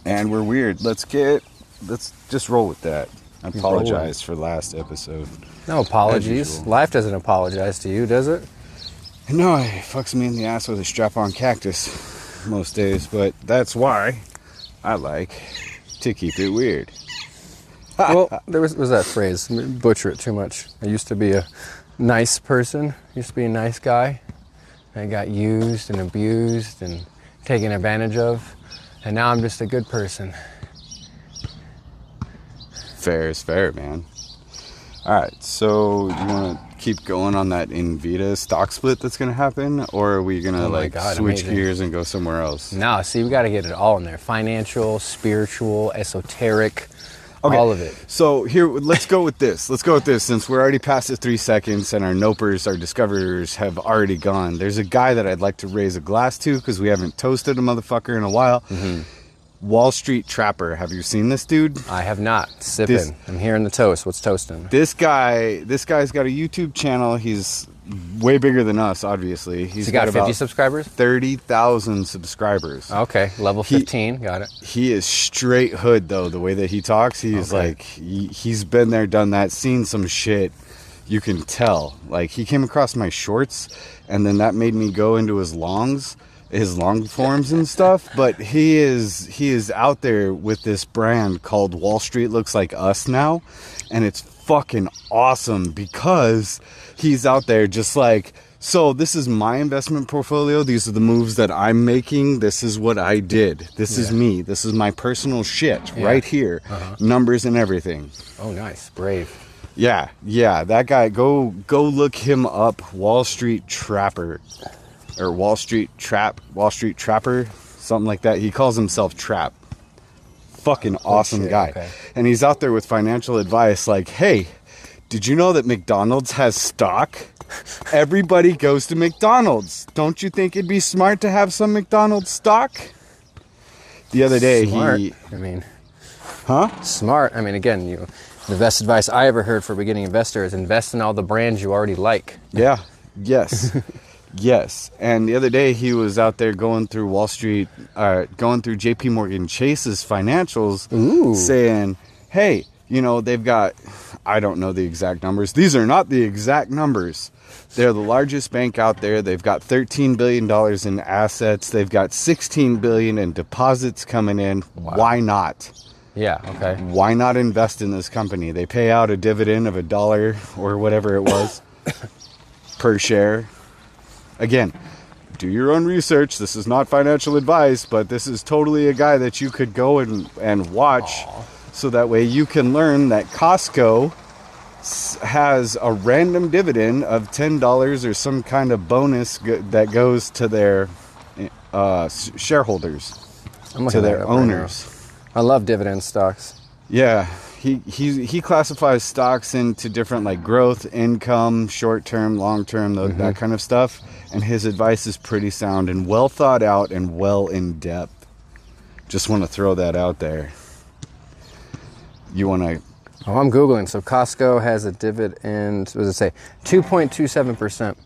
And we're weird. Let's just roll with that. I apologize for last episode. No apologies. Life doesn't apologize to you, does it? No, it fucks me in the ass with a strap-on cactus most days, but that's why I like to keep it weird. Well, there was that phrase, butcher it too much. I used to be a nice person, used to be a nice guy. I got used and abused and taken advantage of, and now I'm just a good person. Fair is fair, man. All right, so you want to keep going on that Invita stock split that's going to happen, or are we going to switch gears and go somewhere else? No, see, we got to get it all in there. Financial, spiritual, esoteric, all of it. So here, let's go with this. Since we're already past the 3 seconds and our nopers, our discoverers have already gone. There's a guy that I'd like to raise a glass to because we haven't toasted a motherfucker in a while. Mm-hmm. Wall Street Trapper. Have you seen this dude? I have not. Sipping. I'm hearing the toast. What's toasting? This guy's got a YouTube channel. He's way bigger than us, obviously. He's got 50 subscribers? 30,000 subscribers. Okay, level 15. Got it. He is straight hood, though. The way that he talks, he's like, he's been there, done that, seen some shit. You can tell. Like, he came across my shorts, and then that made me go into his long forms and stuff. But he is out there with this brand called Wall Street Looks Like Us now, and it's fucking awesome because he's out there just like, so this is my investment portfolio, these are the moves that I'm making, this is what I did, this is me, this is my personal shit right here, numbers and everything. Oh, nice. Brave. Yeah, that guy, go look him up. Wall Street Trapper, or Wall Street Trapper, something like that. He calls himself Trap. Fucking awesome guy. Okay. And he's out there with financial advice like, hey, did you know that McDonald's has stock? Everybody goes to McDonald's. Don't you think it'd be smart to have some McDonald's stock? The other day, Smart. Smart. I mean, again, the best advice I ever heard for a beginning investor is invest in all the brands you already like. Yeah. Yes. Yes. And the other day he was out there going through JP Morgan Chase's financials, saying, hey, they've got, I don't know the exact numbers. These are not the exact numbers. They're the largest bank out there. They've got $13 billion in assets. They've got $16 billion in deposits coming in. Wow. Why not? Yeah, okay. Why not invest in this company? They pay out a dividend of $1 or whatever it was per share. Again, do your own research. This is not financial advice, but this is totally a guy that you could go and watch. So that way you can learn that Costco has a random dividend of $10 or some kind of bonus that goes to their shareholders, to their owners. Right, I love dividend stocks. Yeah, he classifies stocks into different like growth, income, short-term, long-term, that kind of stuff. And his advice is pretty sound and well thought out and well in depth. Just want to throw that out there. You want to... Oh, I'm Googling. So Costco has a dividend, what does it say? 2.27%.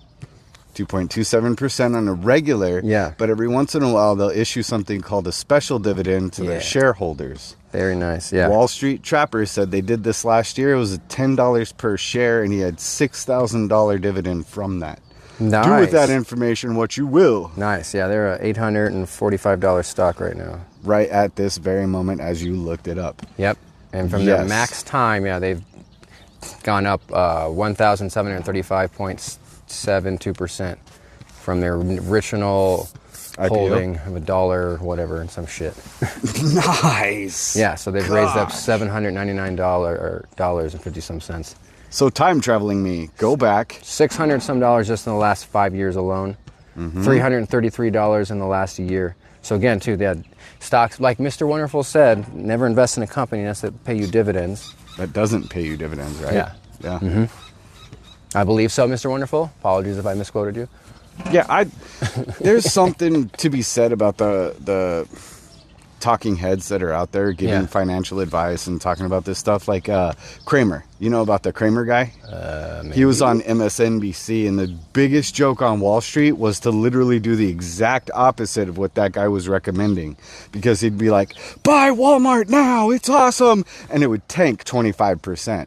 2.27% on a regular. Yeah. But every once in a while, they'll issue something called a special dividend to their shareholders. Very nice, yeah. Wall Street Trapper said they did this last year. It was $10 per share, and he had $6,000 dividend from that. Nice. Do with that information what you will. Nice, yeah. They're a $845 stock right now. Right at this very moment as you looked it up. Yep. And from their max time, they've gone up 1,735.72% from their original holding of $1, whatever, and some shit. Nice. Yeah, so they've raised up $799 and 50 some cents. So time traveling me, go back. $600 some just in the last 5 years alone. $333 in the last year. So again, too, they had stocks, like Mr. Wonderful said, never invest in a company unless they pay you dividends. That doesn't pay you dividends, right? Yeah. Yeah. I believe so, Mr. Wonderful. Apologies if I misquoted you. Yeah, there's something to be said about the talking heads that are out there giving financial advice and talking about this stuff, like Kramer. You know about the Kramer guy? He was on MSNBC, and the biggest joke on Wall Street was to literally do the exact opposite of what that guy was recommending, because he'd be like, buy Walmart now, it's awesome, and it would tank 25%.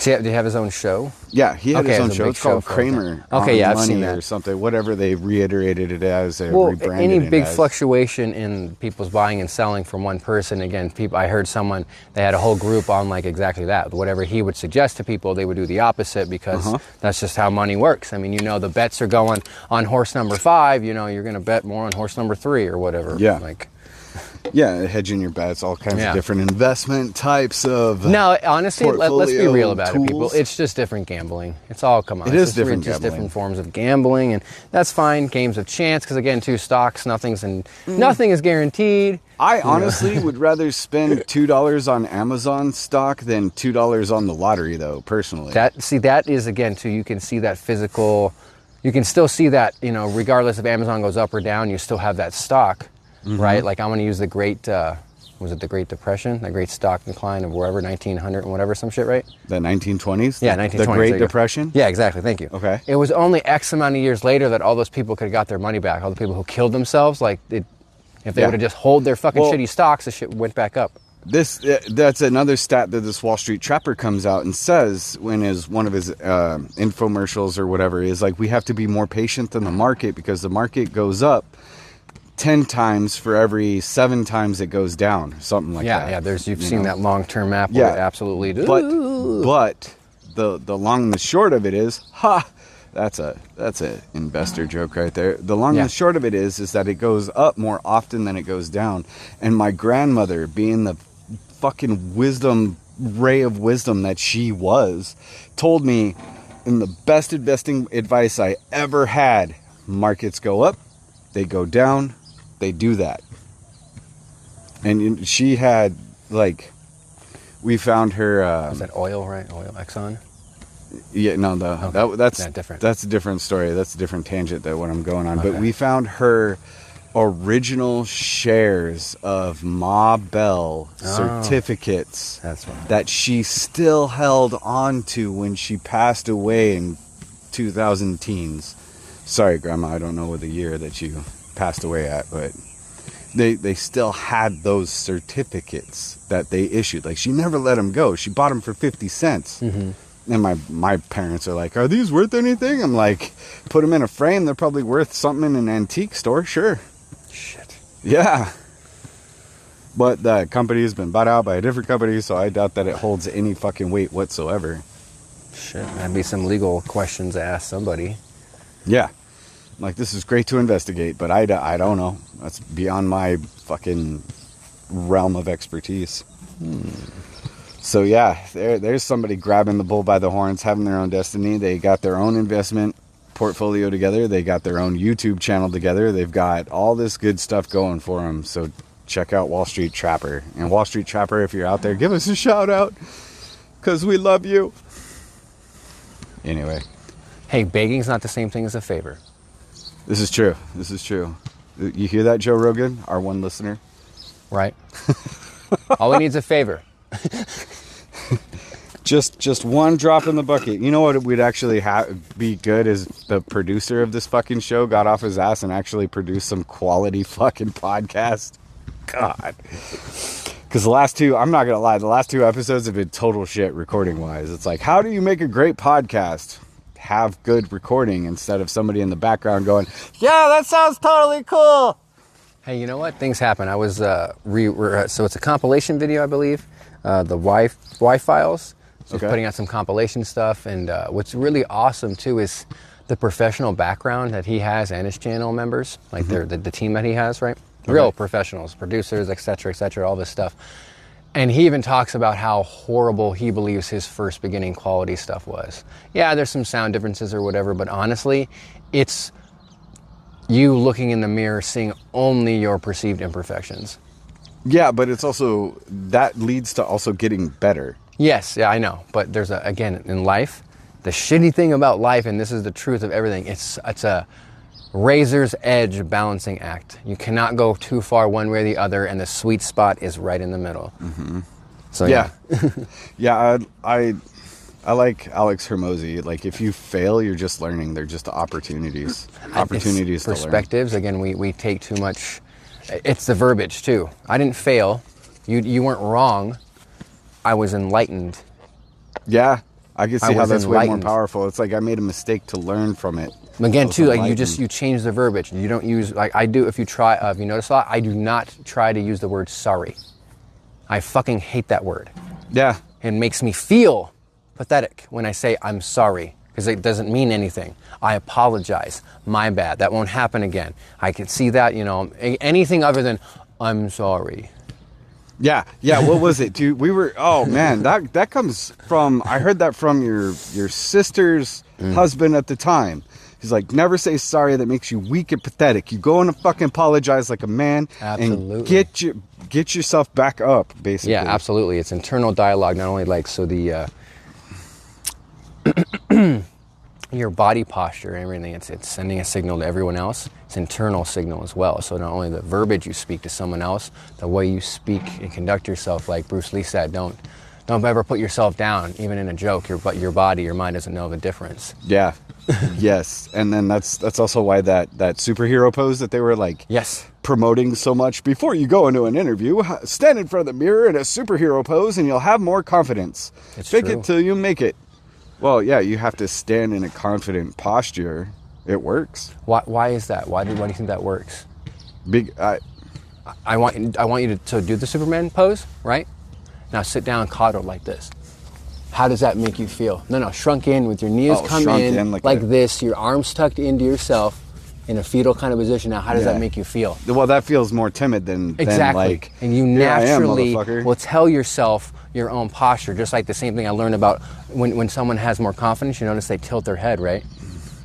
Did he have his own show? Yeah, he had his own show. It's called Kramer. Okay, yeah, I've Money seen that. Or something, whatever they reiterated it as, or rebranded any it big as. fluctuation in people's buying and selling from one person, again, I heard someone, they had a whole group on like exactly that. Whatever he would suggest to people, they would do the opposite, because that's just how money works. I mean, the bets are going on horse number 5, you're going to bet more on horse number 3 or whatever. Yeah. Yeah, hedging your bets, all kinds of different investment types of. No, honestly, let's be real about it, people. It's just different gambling. It's all, come on. It is different just gambling. different forms of gambling, and that's fine. Games of chance, because again, stocks, nothing is guaranteed. I honestly would rather spend $2 on Amazon stock than $2 on the lottery, though, personally. That is, again, too, you can see that physical, you can still see that, regardless if Amazon goes up or down, you still have that stock. Right, like I'm going to use the Great, was it the Great Depression, the Great Stock Decline of wherever, 1900 and whatever, some shit, right? The 1920s? Yeah, 1920s. The Great Depression? Yeah, exactly, thank you. Okay. It was only X amount of years later that all those people could have got their money back, all the people who killed themselves, if they would have just hold their fucking shitty stocks, the shit went back up. That's another stat that this Wall Street Trapper comes out and says when one of his infomercials or whatever is like, we have to be more patient than the market, because the market goes up 10 times for every 7 times it goes down, something like that. Yeah, you've seen that long-term map where it absolutely does. But the long and the short of it is, that's a investor joke right there. The long and the short of it is that it goes up more often than it goes down. And my grandmother, being the fucking ray of wisdom that she was, told me, in the best investing advice I ever had, markets go up, they go down, they do that. And she had, we found her. Was that oil, right? Oil, Exxon? Yeah, no, that's different. That's a different story. That's a different tangent than what I'm going on. Okay. But we found her original shares of Ma Bell certificates that she still held on to when she passed away in 2000 teens. Sorry, Grandma, I don't know what the year that you passed away at, but they still had those certificates that they issued. Like, she never let them go. She bought them for 50 cents. And my parents are like, are these worth anything? I'm like, put them in a frame. They're probably worth something in an antique store. Sure. Shit. Yeah. But the company has been bought out by a different company, so I doubt that it holds any fucking weight whatsoever. Shit, that'd be some legal questions to ask somebody. Yeah. Like, this is great to investigate, but I don't know. That's beyond my fucking realm of expertise. So, yeah, there's somebody grabbing the bull by the horns, having their own destiny. They got their own investment portfolio together. They got their own YouTube channel together. They've got all this good stuff going for them. So check out Wall Street Trapper. And Wall Street Trapper, if you're out there, give us a shout out, because we love you. Anyway. Hey, begging's not the same thing as a favor. This is true. You hear that, Joe Rogan, our one listener? Right. All we need is a favor. Just one drop in the bucket. You know what would actually be good is the producer of this fucking show got off his ass and actually produced some quality fucking podcast. God. Because the last two, I'm not going to lie, the last 2 episodes have been total shit recording-wise. It's like, how do you make a great podcast? Have good recording instead of somebody in the background going, yeah, that sounds totally cool. Hey, you know what? Things happen. I was, so it's a compilation video, I believe, the Y files. So he's putting out some compilation stuff. And what's really awesome, too, is the professional background that he has and his channel members, like the team that he has, right? Real professionals, producers, et cetera, all this stuff. And he even talks about how horrible he believes his first beginning quality stuff was. Yeah, there's some sound differences or whatever, but honestly, it's you looking in the mirror, seeing only your perceived imperfections. Yeah, but it's also, that leads to also getting better. Yes, yeah, I know. But there's again, in life, the shitty thing about life, and this is the truth of everything, razor's edge balancing act. You cannot go too far one way or the other, and the sweet spot is right in the middle. Mm-hmm. So yeah. Yeah, I like Alex Hermosi. Like, if you fail, you're just learning. They're just opportunities. Opportunities to learn. Perspectives. Again, we take too much. It's the verbiage, too. I didn't fail. You weren't wrong. I was enlightened. Yeah, I can see how that's way more powerful. It's like I made a mistake to learn from it. Again, too, like you change the verbiage. You don't use, like I do, if you notice a lot, I do not try to use the word sorry. I fucking hate that word. Yeah. It makes me feel pathetic when I say I'm sorry, because it doesn't mean anything. I apologize. My bad. That won't happen again. I can see that, anything other than I'm sorry. Yeah. What was it, dude? Oh man, that comes from, I heard that from your sister's husband at the time. He's like, never say sorry. That makes you weak and pathetic. You go and fucking apologize like a man. Absolutely. And get yourself back up, basically. Yeah, absolutely. It's internal dialogue, not only like, so the, your body posture and everything, it's sending a signal to everyone else. It's internal signal as well. So not only the verbiage you speak to someone else, the way you speak and conduct yourself, like Bruce Lee said, don't ever put yourself down, even in a joke. Your body, your mind doesn't know the difference. Yeah. Yes. And then that's also why that superhero pose that they were like promoting so much before you go into an interview, stand in front of the mirror in a superhero pose and you'll have more confidence. Fake it till you make it. Well, yeah, you have to stand in a confident posture. It works. Why is that? Why do you think that works? I want you to do the Superman pose, right? Now sit down, coddle like this. How does that make you feel? No, shrunk in with your knees come in like this, your arms tucked into yourself in a fetal kind of position. Now, how does that make you feel? Well, that feels more timid than like, and you naturally will tell yourself your own posture, just like the same thing I learned about when someone has more confidence, you notice they tilt their head, right?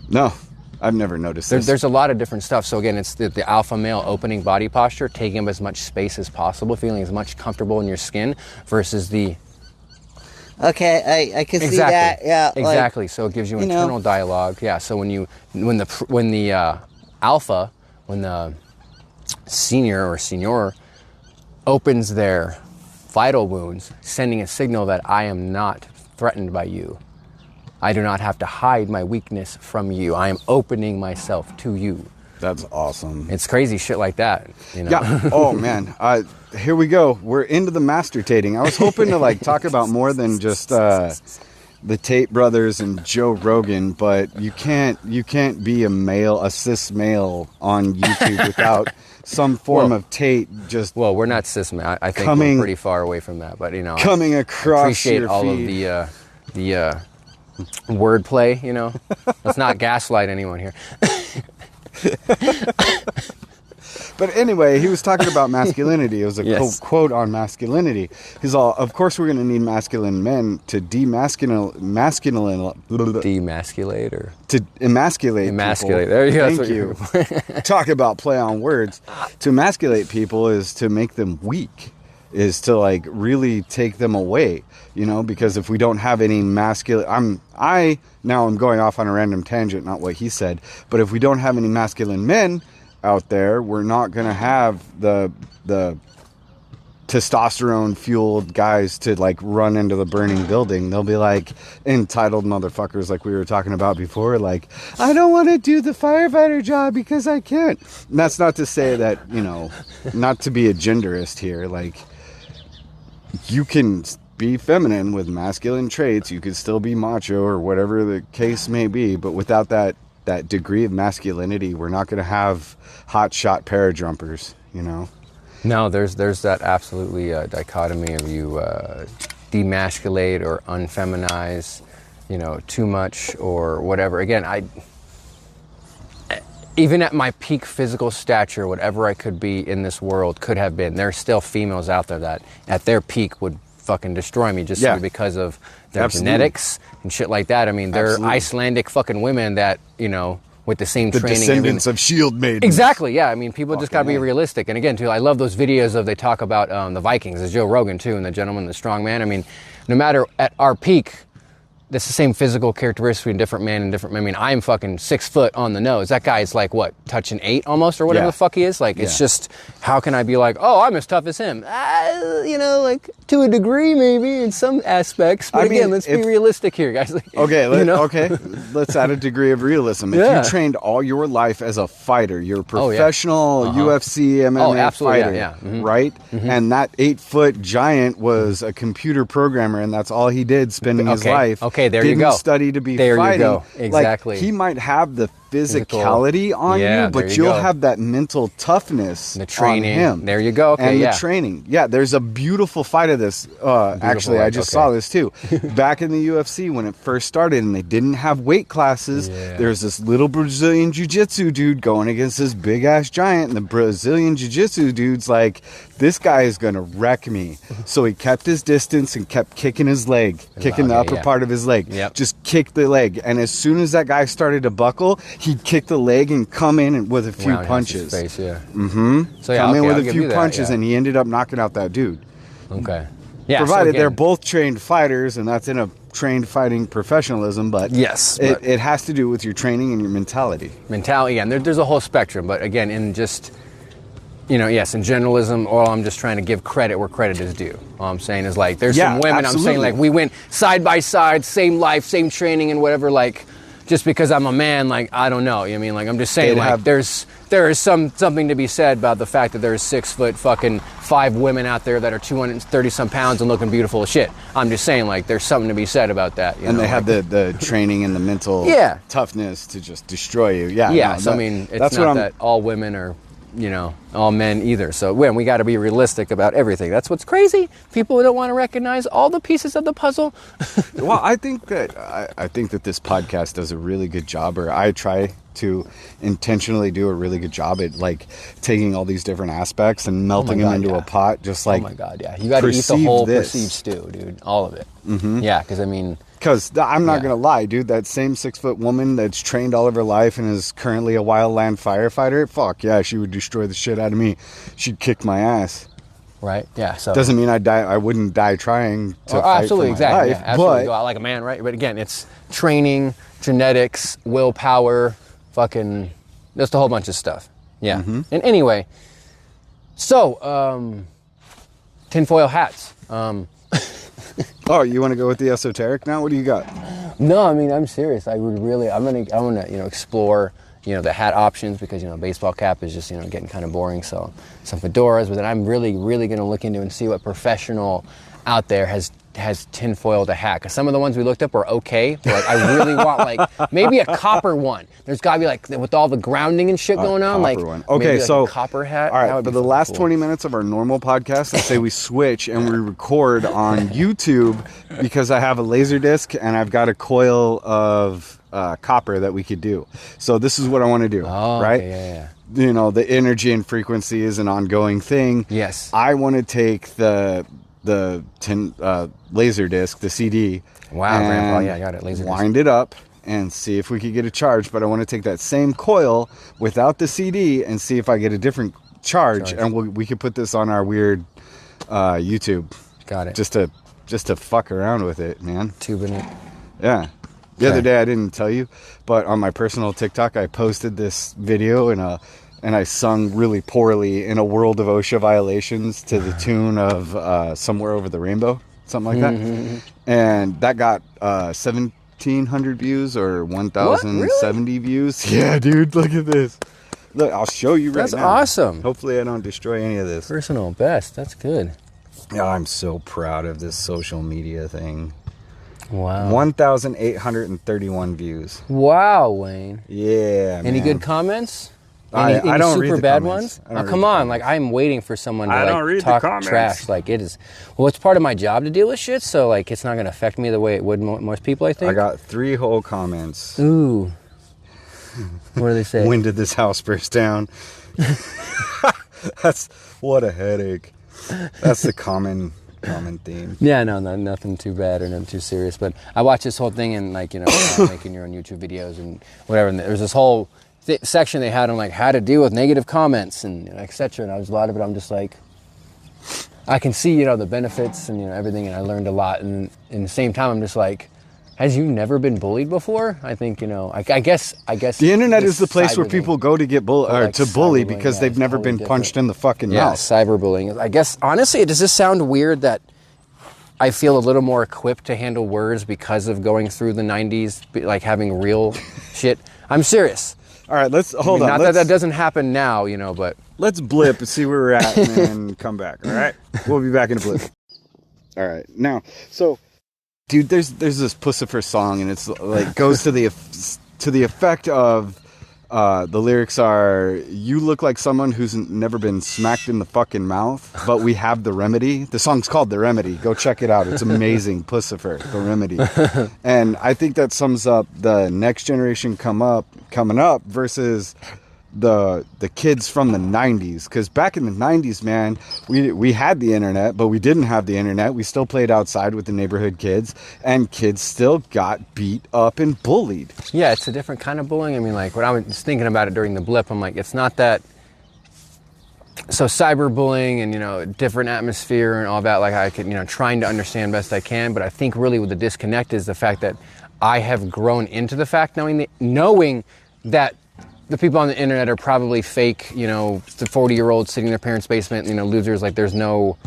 No, I've never noticed this. There's a lot of different stuff. So again, it's the alpha male opening body posture, taking up as much space as possible, feeling as much comfortable in your skin versus the... Okay, I can see that. Yeah, exactly. Like, so it gives you internal dialogue. Yeah. So when the alpha, when the senior or senior opens their vital wounds, sending a signal that I am not threatened by you. I do not have to hide my weakness from you. I am opening myself to you. That's awesome. It's crazy shit like that. Yeah. Oh man. Here we go. We're into the master tating. I was hoping to talk about more than just the Tate brothers and Joe Rogan, but you can't be a cis male on YouTube without some form of Tate just... Well, we're not cis male. I think we're pretty far away from that, but coming across appreciate your all feed. of the wordplay, Let's not gaslight anyone here. But anyway, he was talking about masculinity. It was a quote on masculinity. He's all, of course we're going to need masculine men to demasculate people. There you go. Thank you. Talk about play on words. To emasculate people is to make them weak, is to really take them away, because if we don't have any masculine, now I'm going off on a random tangent, not what he said, but if we don't have any masculine men out there, we're not going to have the testosterone fueled guys to run into the burning building. They'll be entitled motherfuckers like we were talking about before, I don't want to do the firefighter job because I can't. And that's not to say that, not to be a genderist here, you can be feminine with masculine traits, you could still be macho or whatever the case may be, but without that degree of masculinity, we're not going to have hot shot parajumpers, No, there's that absolutely dichotomy of you demasculate or unfeminize, too much or whatever. Again, even at my peak physical stature, whatever I could be in this world could have been. There are still females out there that at their peak would fucking destroy me just simply because of their genetics and shit like that. I mean, they're Icelandic fucking women that, with the same training. The descendants of shield maidens. Exactly, yeah. I mean, people just got to be realistic. And again, too, I love those videos they talk about the Vikings. There's Joe Rogan, too, and the gentleman, the strong man. I mean, no matter at our peak, that's the same physical characteristics between different men and different. I mean, I'm fucking 6 foot on the nose. That guy's like what, touching 8 almost, or whatever the fuck he is. Like, it's just, how can I be like, oh, I'm as tough as him? You know, like to a degree, maybe in some aspects. But again, let's be realistic here, guys. Like, okay, let's add a degree of realism. If you trained all your life as a fighter, you're a professional UFC MMA fighter, right? And that 8-foot giant was a computer programmer, and that's all he did, spending his life. Okay, there didn't you go. Study to be there fighting. You go. Exactly. Like, he might have the physicality on you, but you'll have that mental toughness, the training. On him. There you go. Okay, and the training. Yeah, there's a beautiful fight of this. Actually, I just saw this too. Back in the UFC when it first started, and they didn't have weight classes. There's this little Brazilian jiu-jitsu dude going against this big ass giant, and the Brazilian jiu-jitsu dude's like, this guy is gonna wreck me. So he kept his distance and kept kicking his leg, kicking the upper part of his leg. Just kick the leg, and as soon as that guy started to buckle, he'd kick the leg and come in and with a few punches. His face, So come in with a few punches, and he ended up knocking out that dude. Okay. Yeah. Provided they're both trained fighters, and that's in a trained fighting professionalism. But it has to do with your training and your mentality. Mentality, and there's a whole spectrum. But again, in just, you know, in generalism, or I'm just trying to give credit where credit is due. All I'm saying is, like, there's some women. I'm saying, like, we went side by side, same life, same training, and whatever. Like, just because I'm a man, like, I don't know. You know what I mean? Like, I'm just saying, like, there is something to be said about the fact that there's 6 foot fucking 5 women out there that are 230 some pounds and looking beautiful as shit. I'm just saying, like, there's something to be said about that. You know? They have the training and the mental toughness to just destroy you. So I mean, it's not that all women are, you know, all men either. So we got to be realistic about everything. That's what's crazy. People don't want to recognize all the pieces of the puzzle. Well, I think that this podcast does a really good job, or I try to intentionally do a really good job at, like, taking all these different aspects and melting them into a pot. Just like, oh my God, you got to eat the whole perceived stew, dude. All of it. Yeah, because I mean. Because I'm not going to lie, dude, that same 6 foot woman that's trained all of her life and is currently a wildland firefighter, fuck yeah, she would destroy the shit out of me. She'd kick my ass. Right, yeah. So doesn't mean I wouldn't die trying to fight absolutely, for my life. Yeah, absolutely, go out like a man, right? But again, it's training, genetics, willpower, fucking, just a whole bunch of stuff. Yeah. And anyway, so, tinfoil hats. Oh, you want to go with the esoteric now? What do you got? No, I mean, I'm serious. I want to, you know, explore, you know, the hat options, because, you know, baseball cap is just, you know, getting kind of boring. So some fedoras, but then I'm really going to look into and see what professional out there has tinfoiled a hat. Because some of the ones we looked up were okay, but, like, I really want, like, maybe a copper one. There's got to be, like, with all the grounding and shit going on, like, one. Okay, maybe, like, so a copper hat. All right, for the last 20 minutes of our normal podcast, let's say we switch and we record on YouTube, because I have a laser disc and I've got a coil of copper that we could do. So this is what I want to do, right? Okay, yeah. You know, the energy and frequency is an ongoing thing. Yes. I want to take the laser disc, the CD. Wow, Grandpa, yeah, I got it. Laser disc. Wind it up and see if we could get a charge. But I want to take that same coil without the CD and see if I get a different charge. And we could put this on our weird YouTube. Got it. Just to fuck around with it, man. Tubing it. Yeah. The other day I didn't tell you, but on my personal TikTok I posted this video and I sung really poorly in a world of OSHA violations to the tune of Somewhere Over the Rainbow, something like that. And that got 1,700 views or 1,070 views. Yeah, dude, look at this. Look, I'll show you right now. That's awesome. Hopefully I don't destroy any of this. Personal best. That's good. Yeah, I'm so proud of this social media thing. Wow. 1,831 views. Wow, Wayne. Yeah, Any man. good comments? I don't super read the bad comments. ones? Oh, come on. Like, I'm waiting for someone to, like, talk trash. Like, it is. Well, it's part of my job to deal with shit, so, like, it's not going to affect me the way it would most people, I think. I got 3 whole comments. Ooh. What do they say? When did this house burst down? What a headache. That's the common theme. Yeah, no, nothing too bad or nothing too serious. But I watched this whole thing and, like, you know, making your own YouTube videos and whatever. And there was this whole section they had on, like, how to deal with negative comments and, you know, et cetera. And I was a lot of it. I'm just like, I can see, you know, the benefits and, you know, everything. And I learned a lot. And in the same time, I'm just like, Has you never been bullied before? I think, I guess. The internet is the place where people go to get to bully because they've never totally been punched in the fucking Yeah, mouth. cyberbullying. I guess, honestly, does this sound weird that I feel a little more equipped to handle words because of going through the 90s, like having real shit? I'm serious. All right, let's hold on. Not that doesn't happen now, but... Let's blip and see where we're at and then come back, all right? We'll be back in a blip. All right, now, so... Dude, there's this Pussifer song, and it's like goes to the effect of the lyrics are, "You look like someone who's never been smacked in the fucking mouth, but we have the remedy." The song's called "The Remedy." Go check it out. It's amazing. Pussifer, The Remedy, and I think that sums up the next generation coming up versus the kids from the 90s, because back in the 90s, man, we had the internet, but we didn't have the internet. We still played outside with the neighborhood kids, and kids still got beat up and bullied. Yeah, it's a different kind of bullying. I mean, like, when I was thinking about it during the blip, I'm like, it's not that... So cyberbullying and, different atmosphere and all that, like, I could, trying to understand best I can, but I think really with the disconnect is the fact that I have grown into the fact knowing that the people on the internet are probably fake, the 40-year-olds sitting in their parents' basement, losers, like there's no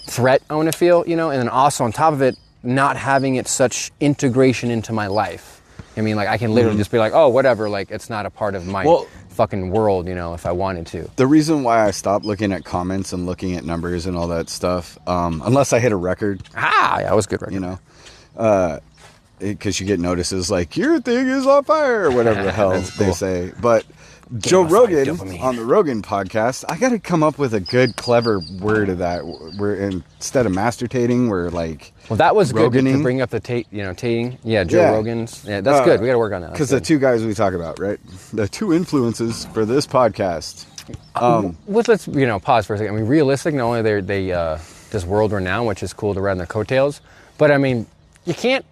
threat I want to feel, and then also on top of it, not having it such integration into my life. I mean, like I can literally just be like, oh, whatever, like it's not a part of my fucking world, if I wanted to. The reason why I stopped looking at comments and looking at numbers and all that stuff, unless I hit a record. Yeah, it was a good record. Because you get notices like, your thing is on fire, or whatever the hell they say. But Joe Rogan, on the Rogan podcast, I got to come up with a good, clever word of that. Where instead of masturbating, we're like... Well, that was Roganing. Good to bring up the Tating. Yeah, Joe Rogan's. Yeah, that's good. We got to work on that. Because the two guys we talk about, right? The two influences for this podcast. Let's, pause for a second. I mean, realistic, not only they this world renowned, which is cool to ride on their coattails, but I mean, you can't...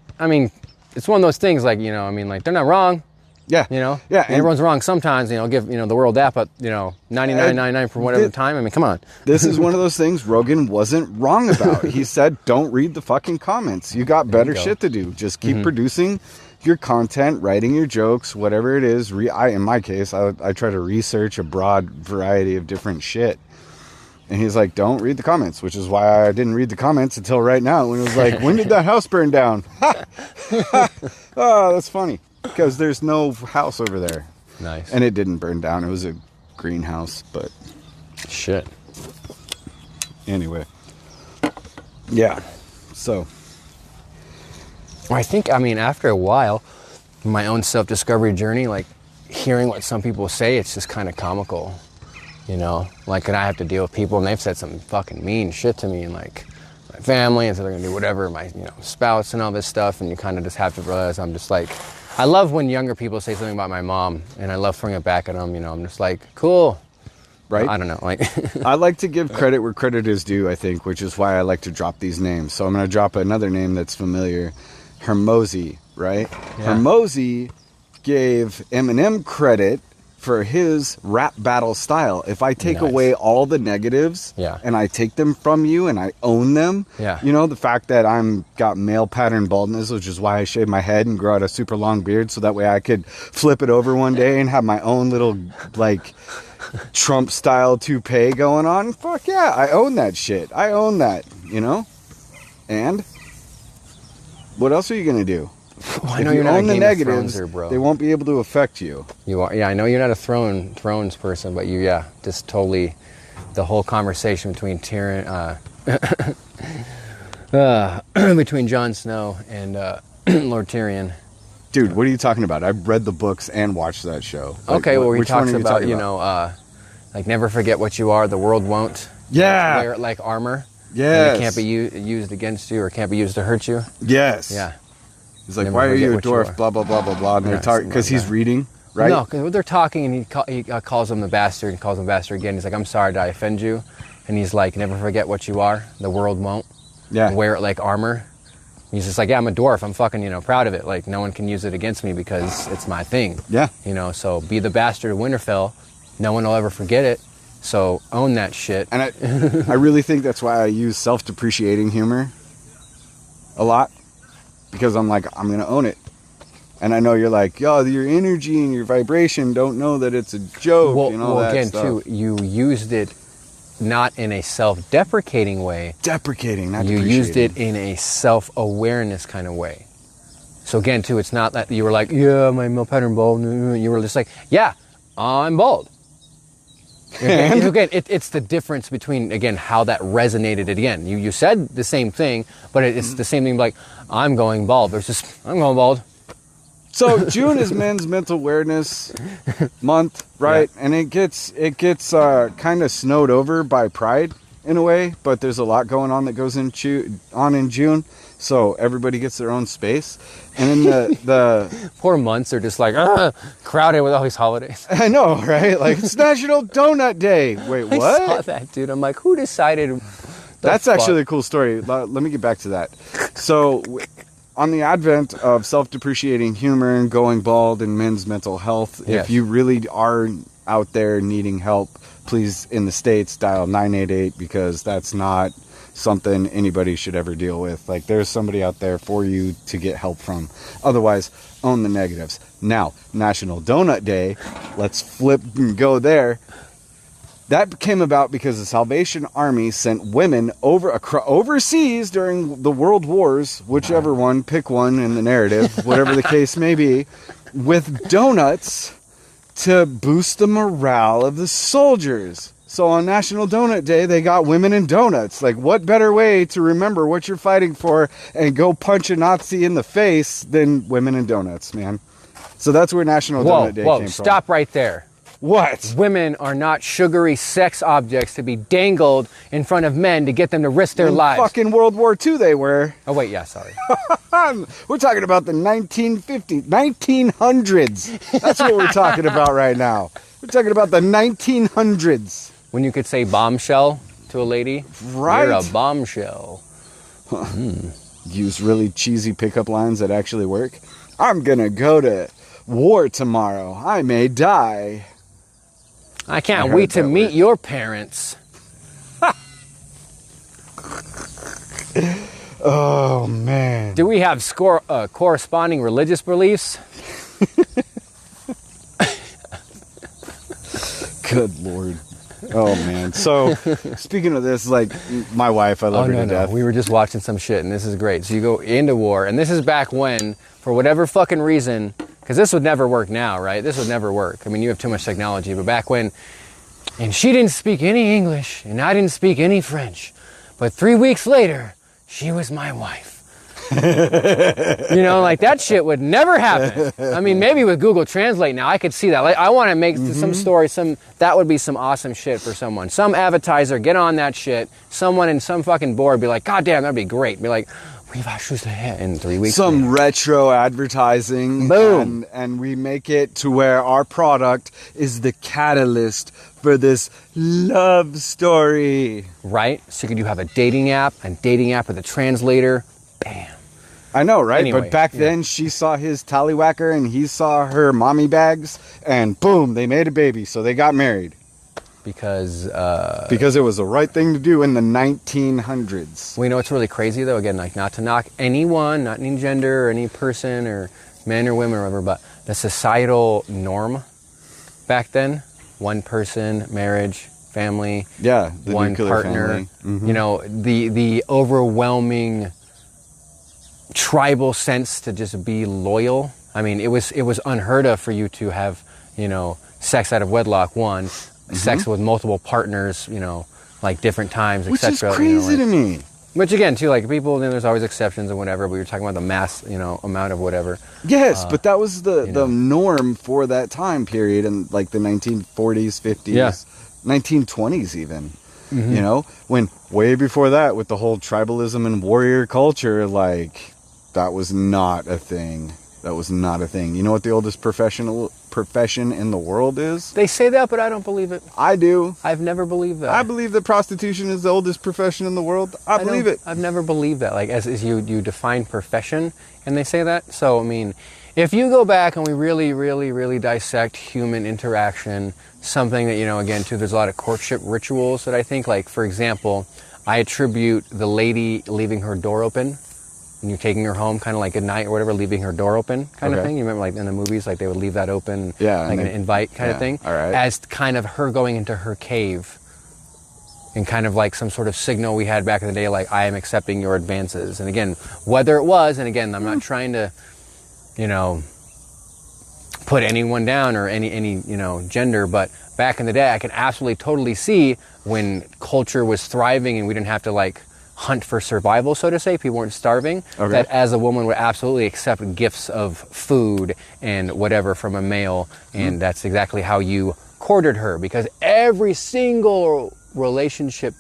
it's one of those things like, like they're not wrong. Yeah. Yeah. And everyone's wrong sometimes, give, the world that, but, 99.99 for whatever time. I mean, come on. This is one of those things Rogan wasn't wrong about. He said, don't read the fucking comments. You got better shit to do. Just keep producing your content, writing your jokes, whatever it is. In my case, I try to research a broad variety of different shit. And he's like, don't read the comments, which is why I didn't read the comments until right now when it was like, when did that house burn down? Oh, that's funny. Because there's no house over there. Nice. And it didn't burn down. It was a greenhouse, but... Shit. Anyway. Yeah. So. I think, after a while, my own self-discovery journey, like, hearing what some people say, it's just kind of comical. Like, and I have to deal with people, and they've said some fucking mean shit to me, and like my family, and so they're gonna do whatever, my spouse and all this stuff, and you kind of just have to realize I'm just like, I love when younger people say something about my mom, and I love throwing it back at them. I'm just like, cool, right? I don't know, like I like to give credit where credit is due, I think, which is why I like to drop these names. So I'm gonna drop another name that's familiar, Hermosi, right? Yeah. Hermosi gave Eminem credit for his rap battle style. If I take away all the negatives and I take them from you and I own them, the fact that I'm got male pattern baldness, which is why I shave my head and grow out a super long beard so that way I could flip it over one day and have my own little like Trump style toupee going on. Fuck yeah, I own that shit. I own that, And what else are you gonna do? Well, I know you're not a Game of Thrones here, bro. They won't be able to affect you. You are, yeah. I know you're not a Thrones person, but just totally, the whole conversation between Tyrion, between Jon Snow and Lord Tyrion. Dude, what are you talking about? I've read the books and watched that show. Okay, well, he talks about, like never forget what you are. The world won't. Yeah. Wear it like armor. Yes. It can't be used against you, or can't be used to hurt you. Yes. Yeah. He's like, why are you a dwarf? Blah, blah, blah, blah, blah. And they're talking, because he's reading, right? No, because they're talking, and he calls him the bastard, and calls him bastard again. He's like, I'm sorry, did I offend you? And he's like, never forget what you are. The world won't. Yeah. Wear it like armor. He's just like, yeah, I'm a dwarf. I'm fucking, proud of it. Like, no one can use it against me because it's my thing. Yeah. So be the bastard of Winterfell. No one will ever forget it. So own that shit. And I really think that's why I use self-depreciating humor a lot. because I'm like, I'm going to own it. And I know you're like, yo, your energy and your vibration don't know that it's a joke. Well, and all that again, stuff. too, you used it not in a self-deprecating way. Deprecating, not You depreciating. used it in a self-awareness kind of way. So again, too, it's not that you were like, yeah, my male pattern bald. You were just like, yeah, I'm bald. Again, it's the difference between, again, how that resonated again. You said the same thing, but it's the same thing like, I'm going bald versus I'm going bald. So June is Men's Mental Awareness Month, right? Yeah. And it gets kind of snowed over by Pride in a way, but there's a lot going on that goes in June. So everybody gets their own space. And then the 4 months are just like crowded with all these holidays. I know, right? Like, it's National Donut Day. Wait, what? I saw that, dude. I'm like, who decided? That's actually a cool story. Let me get back to that. So on the advent of self-depreciating humor and going bald and men's mental health, yes. If you really are out there needing help, please, in the States, dial 988, because that's not something anybody should ever deal with. Like, there's somebody out there for you to get help from. Otherwise, own the negatives. Now, National Donut Day, let's flip and go there. That came about because the Salvation Army sent women overseas during the World Wars, whichever one, pick one in the narrative, whatever the case may be, with donuts to boost the morale of the soldiers. So on National Donut Day, they got women and donuts. Like, what better way to remember what you're fighting for and go punch a Nazi in the face than women and donuts, man? So that's where National Donut Day came from. Stop right there. What? Women are not sugary sex objects to be dangled in front of men to get them to risk their lives. Fucking World War II they were. Oh, wait, yeah, sorry. We're talking about the 1900s. That's what we're talking about right now. We're talking about the 1900s. When you could say bombshell to a lady. Right. You're a bombshell. Use really cheesy pickup lines that actually work. I'm gonna go to war tomorrow. I may die. I can't wait to meet your parents. Oh, man. Do we have corresponding religious beliefs? Good Lord. Oh, man. So, speaking of this, like, my wife, I love her to death. We were just watching some shit, and this is great. So you go into war, and this is back when, for whatever fucking reason, because this would never work now, right? This would never work. I mean, you have too much technology, but back when, and she didn't speak any English, and I didn't speak any French, but 3 weeks later, she was my wife. You know, like, that shit would never happen. I mean, maybe with Google Translate now, I could see that. Like, I want to make some story, that would be some awesome shit for someone. Some advertiser, get on that shit. Someone in some fucking board be like, God damn, that'd be great. Be like, we've issues ahead in 3 weeks. Some retro advertising. Boom. And we make it to where our product is the catalyst for this love story. Right? So could you have a dating app with a translator? Bam. I know, right? Anyway, but back then, she saw his tallywhacker and he saw her mommy bags, and boom, they made a baby, so they got married. Because it was the right thing to do in the 1900s. Well, you know what's really crazy, though? Again, like, not to knock anyone, not any gender or any person or men or women or whatever, but the societal norm back then, one person, marriage, family, yeah, the one partner, you know, the overwhelming tribal sense to just be loyal. I mean, it was unheard of for you to have, you know, sex out of wedlock, one, sex with multiple partners, you know, like different times, etc. Which is crazy to me. Which again, too, like, people, then there's always exceptions and whatever, but you're talking about the mass, you know, amount of whatever. Yes, but that was the norm for that time period in, like, the 1940s, 50s, 1920s even. You know, when way before that, with the whole tribalism and warrior culture, like, that was not a thing. That was not a thing. You know what the oldest profession in the world is? They say that, but I don't believe it. I do. I've never believed that. I believe that prostitution is the oldest profession in the world. I believe it. I've never believed that. Like, as you define profession, and they say that. So, I mean, if you go back and we really, really, really dissect human interaction, something that, you know, again, too, there's a lot of courtship rituals that I think, like, for example, I attribute the lady leaving her door open and you're taking her home kind of like at night or whatever, leaving her door open kind of Okay. thing. You remember like in the movies, like they would leave that open, Yeah, like and an invite kind of yeah, thing, all right. as kind of her going into her cave and kind of like some sort of signal we had back in the day, like, I am accepting your advances. And again, whether it was, and again, I'm not trying to, you know, put anyone down or any you know, gender, but back in the day, I can absolutely totally see when culture was thriving and we didn't have to like hunt for survival, so to say, people weren't starving, that as a woman would absolutely accept gifts of food and whatever from a male, and that's exactly how you courted her, because every single relationship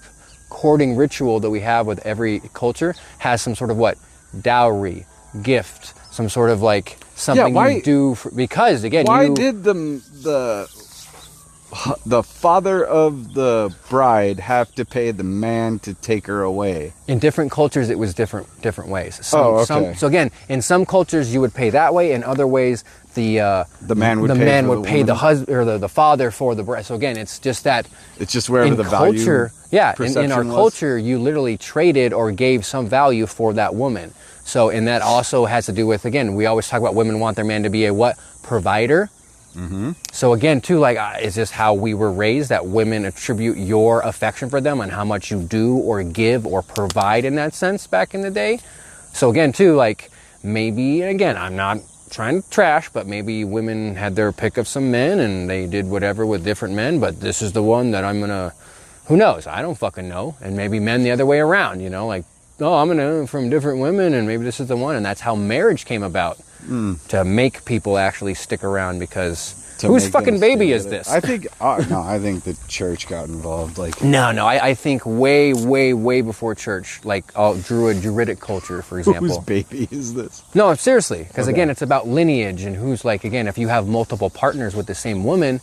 courting ritual that we have with every culture has some sort of what? Dowry, gift, some sort of like something you do for, because again, why did the father of the bride have to pay the man to take her away? In different cultures, it was different ways. Okay. So again, in some cultures, you would pay that way. In other ways, the man would pay the husband or the father for the bride. So again, it's just that. It's just wherever in the culture, value. in our culture, you literally traded or gave some value for that woman. So, and that also has to do with, again, we always talk about women want their man to be a what? Provider. Mm-hmm. So again, too, like, is this how we were raised, that women attribute your affection for them and how much you do or give or provide in that sense back in the day? So again, too, like, maybe, again, I'm not trying to trash, but maybe women had their pick of some men and they did whatever with different men, but this is the one that I'm gonna, who knows? I don't fucking know. And maybe men the other way around, you know, like, oh, I'm gonna from different women and maybe this is the one. And that's how marriage came about, to make people actually stick around, because whose fucking baby is this? I think, I think the church got involved. Like, No, I think way, way, way before church, like Druidic culture, for example. whose baby is this? No, seriously, because Okay. again, it's about lineage and who's like, again, if you have multiple partners with the same woman,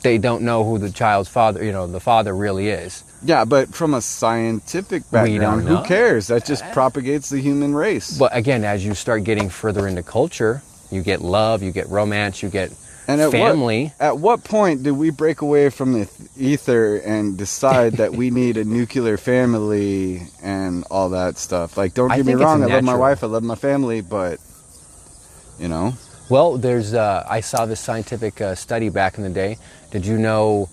they don't know who the child's father, you know, the father really is. Yeah, but from a scientific background, don't know. who cares? That just propagates the human race. But again, as you start getting further into culture, you get love, you get romance, you get family. At what point did we break away from the ether and decide that we need a nuclear family and all that stuff? Like, don't get me wrong, I love my wife, I love my family, but, you know. Well, there's, I saw this scientific study back in the day. Did you know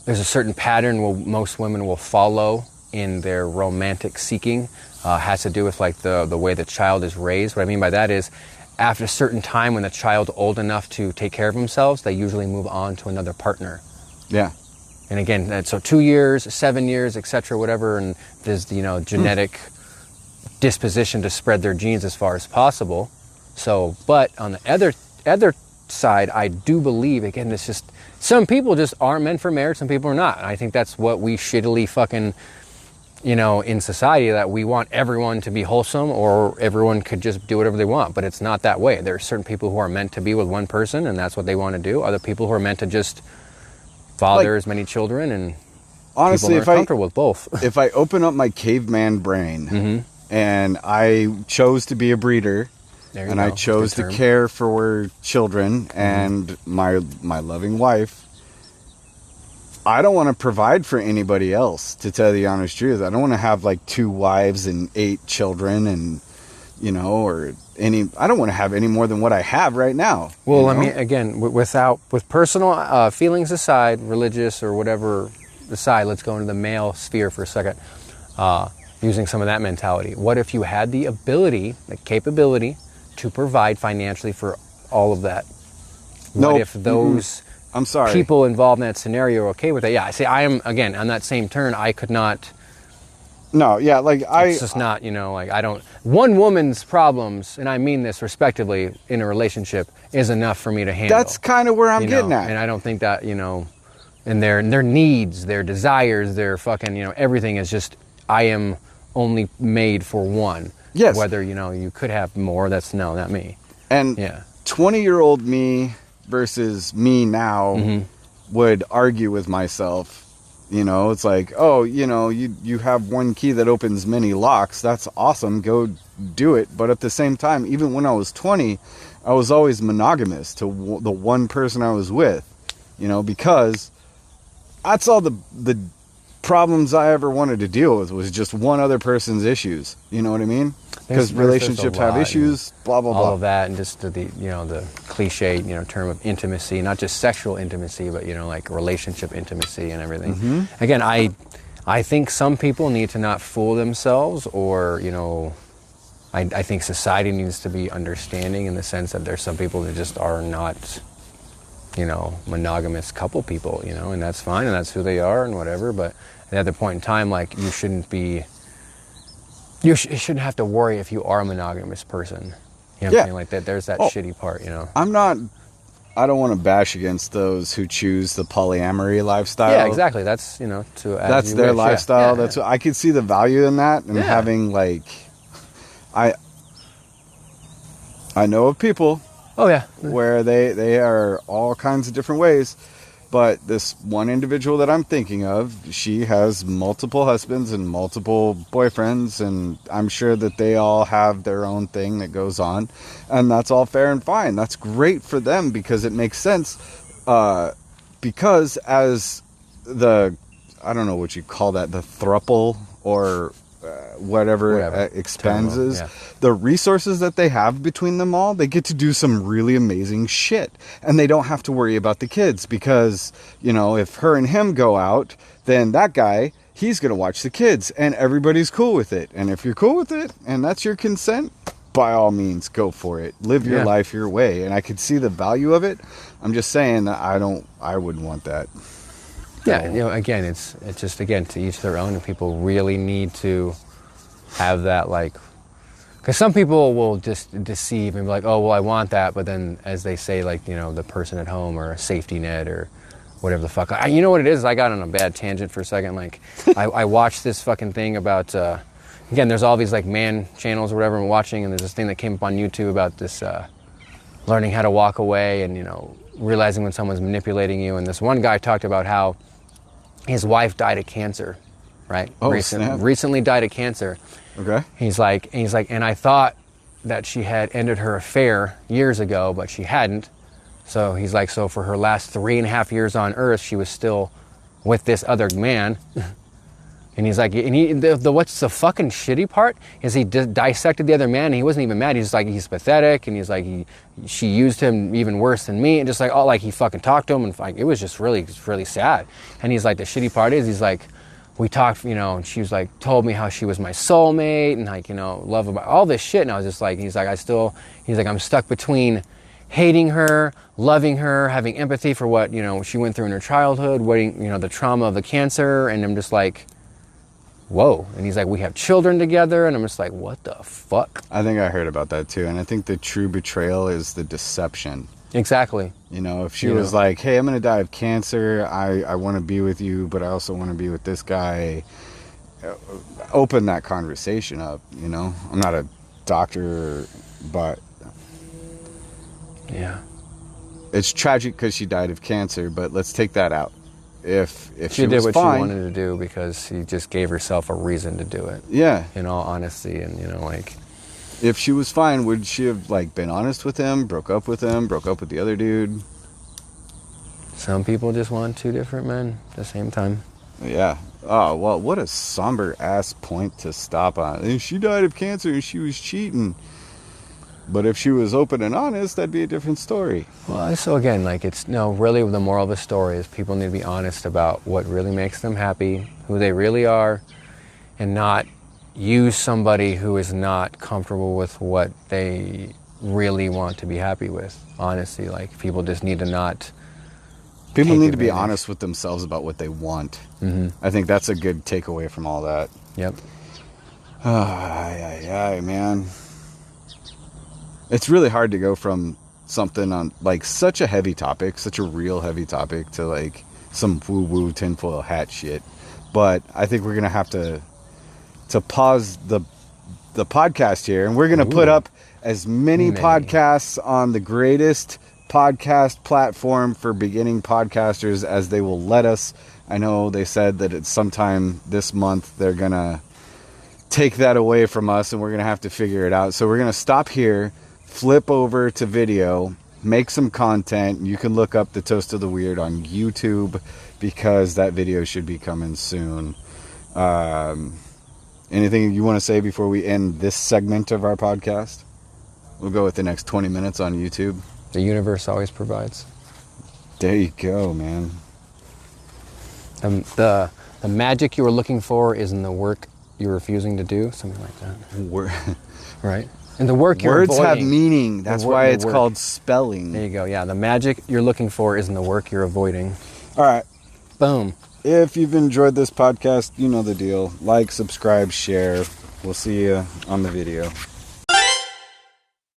there's a certain pattern where most women will follow in their romantic seeking? Has to do with like the way the child is raised. What I mean by that is, after a certain time when the child's old enough to take care of themselves, they usually move on to another partner. Yeah. And again, so 2 years, 7 years, etc., whatever, and there's, you know, genetic disposition to spread their genes as far as possible. So, but on the other side, I do believe, again, this just, some people just aren't meant for marriage, some people are not. And I think that's what we shittily fucking, you know, in society, that we want everyone to be wholesome or everyone could just do whatever they want, but it's not that way. There are certain people who are meant to be with one person and that's what they want to do. Other people who are meant to just father as many children, and honestly, people aren't comfortable with both. If I open up my caveman brain and I chose to be a breeder, and I chose to care for children and my loving wife, I don't want to provide for anybody else, to tell you the honest truth. I don't want to have like 2 wives and 8 children and, you know, or I don't want to have any more than what I have right now. Well, you know? I mean, again, with personal feelings aside, religious or whatever aside, let's go into the male sphere for a second, using some of that mentality. What if you had the ability, the capability to provide financially for all of that? What if those I'm sorry. people involved in that scenario are okay with that? Yeah, I say I am, again, on that same turn, I could not. No, yeah, like It's just not, you know, like I don't. One woman's problems, and I mean this respectively, in a relationship is enough for me to handle. That's kind of where I'm getting at. And I don't think that, you know, and their needs, their desires, their fucking, you know, everything is just, I am only made for one. Yes. Whether, you know, you could have more, that's no, not me. And 20-year-old me versus me now would argue with myself. You know, it's like, oh, you know, you have one key that opens many locks. That's awesome. Go do it. But at the same time, even when I was 20, I was always monogamous to the one person I was with, you know, because that's all the problems I ever wanted to deal with was just one other person's issues. You know what I mean? Because relationships have issues, blah, blah, blah. All of that, and just the the cliche, term of intimacy, not just sexual intimacy, but, like relationship intimacy and everything. Mm-hmm. Again, I think some people need to not fool themselves, or, I think society needs to be understanding in the sense that there's some people that just are not, monogamous couple people, and that's fine, and that's who they are and whatever. But at the point in time, like, you shouldn't be, you shouldn't have to worry if you are a monogamous person. You know what I'm saying? Like, that there's that shitty part, I don't want to bash against those who choose the polyamory lifestyle. Yeah, exactly. That's, that's their lifestyle. Yeah. That's what, I could see the value in that, and having, like, I know of people where they are all kinds of different ways, but this one individual that I'm thinking of, she has multiple husbands and multiple boyfriends, and I'm sure that they all have their own thing that goes on, and that's all fair and fine. That's great for them because it makes sense, because as I don't know what you call that, the throuple or whatever expands, the resources that they have between them all, they get to do some really amazing shit, and they don't have to worry about the kids, because if her and him go out, then that guy, he's gonna watch the kids, and everybody's cool with it. And if you're cool with it and that's your consent, by all means, go for it. Live your life your way. And I could see the value of it. I'm just saying that I wouldn't want that. Yeah, again, it's just, again, to each their own, and people really need to have that, like, because some people will just deceive and be like, oh, well, I want that, but then, as they say, like, the person at home, or a safety net, or whatever the fuck. You know what it is? I got on a bad tangent for a second. Like, I watched this fucking thing about, again, there's all these, like, man channels or whatever I'm watching, and there's this thing that came up on YouTube about this learning how to walk away, and, realizing when someone's manipulating you. And this one guy talked about how his wife died of cancer, right? Recently died of cancer. Okay. He's like, and I thought that she had ended her affair years ago, but she hadn't. So he's like, so for her last 3.5 years on Earth, she was still with this other man. And he's like, what's the fucking shitty part is he dissected the other man, and he wasn't even mad. He's just like, he's pathetic, and he's like, she used him even worse than me, and just like, he fucking talked to him, and like, it was just really, really sad. And he's like, the shitty part is, he's like, we talked, and she was like, told me how she was my soulmate, and like, love about all this shit. And I was just like, he's like, I'm stuck between hating her, loving her, having empathy for what, she went through in her childhood, waiting, the trauma of the cancer. And I'm just like, whoa. And he's like, we have children together. And I'm just like, what the fuck? I think I heard about that too. And I think the true betrayal is the deception. Exactly. If she was like, hey, I'm going to die of cancer, I want to be with you, but I also want to be with this guy, open that conversation up, I'm not a doctor, but yeah, it's tragic because she died of cancer, but let's take that out. If she did what she wanted to do because she just gave herself a reason to do it. Yeah. In all honesty, and like, if she was fine, would she have like been honest with him, broke up with the other dude? Some people just want two different men at the same time. Yeah. Oh, well, what a somber ass point to stop on. And she died of cancer and she was cheating. But if she was open and honest, that'd be a different story. Well, so again, like, really the moral of the story is people need to be honest about what really makes them happy, who they really are, and not use somebody who is not comfortable with what they really want to be happy with. Honestly, like, people just need to not. People need to be honest with themselves about what they want. Mm-hmm. I think that's a good takeaway from all that. Yep. Man. It's really hard to go from something on like such a heavy topic, such a real heavy topic, to like some woo-woo tinfoil hat shit. But I think we're gonna have to pause the podcast here, and we're gonna put up as many podcasts on the greatest podcast platform for beginning podcasters as they will let us. I know they said that it's sometime this month they're gonna take that away from us, and we're gonna have to figure it out. So we're gonna stop here, flip over to video, make some content. You can look up the Toast of the Weird on YouTube. because that video should be coming soon. Anything you want to say before we end this segment of our podcast? We'll go with the next 20 minutes on YouTube. The universe always provides. There you go, man. The magic you were looking for is in the work you're refusing to do, something like that. Right? And the work you're Words avoiding. have meaning. That's why it's called spelling. There you go. Yeah, the magic you're looking for is in the work you're avoiding. All right. Boom. If you've enjoyed this podcast, you know the deal. Like, subscribe, share. We'll see you on the video.